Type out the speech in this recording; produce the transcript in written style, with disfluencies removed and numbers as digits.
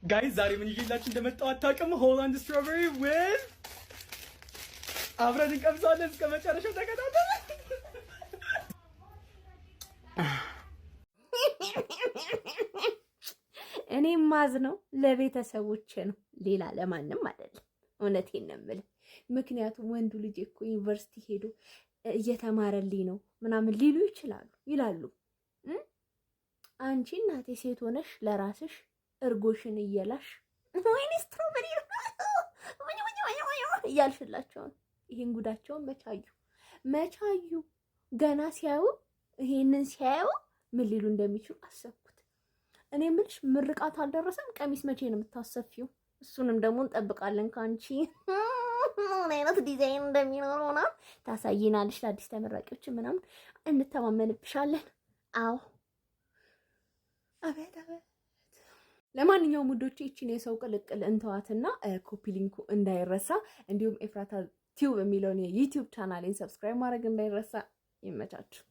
ጋይስ ዛሬ ምን ይዤላችሁ እንደመጣሁ አታውቅም። ሆላንድ ስትሮበሪ ዊዝ አብረን እንቀምሳለን። እስከ መጨረሻው ተከታተሉ። እኔ ማዝነው ለቤተሰቦቼ ነው፣ ሌላ ለማንም አይደለም። እውነቴን ነው የምልህ። ምክንያቱም ወንዱ ልጅ እኮ ዩኒቨርሲቲ ሄዶ እየተማረልኝ ነው ምናምን ሊሉ ይላሉ። አንቺ እናቴ ሴት ሆነሽ ለራስሽ እርጎሽን እየላሽ ወይኔ ስትሮበሪ እያልሽላቸው ነው። ይሄን ጉዳቸውን መቻዩ ገና ሲያዩ ይሄንን ሲያዩ ምን ሊሉ እንደሚችሉ አሰብኩት። እኔ የምልሽ ምርቃት አልደረሰም። ቀሚስ መቼ ነው የምታሰፊው? እሱንም ደግሞ እንጠብቃለን ካንቺ ምን አይነት ዲዛይን እንደሚኖረውና ታሳይናለሽ። ለአዲስ ተመራቂዎች ምናምን እንተማመንብሻለን። አዎ አቤት። ለማንኛውም ውዶቼ እቺን የሰው ቅልቅል እንተዋትና ኮፒ ሊንኩ እንዳይረሳ፣ እንዲሁም ኤፍራታ ቲዩብ የሚለውን የዩቲዩብ ቻናሌን ሰብስክራይብ ማድረግ እንዳይረሳ። ይመቻችሁ።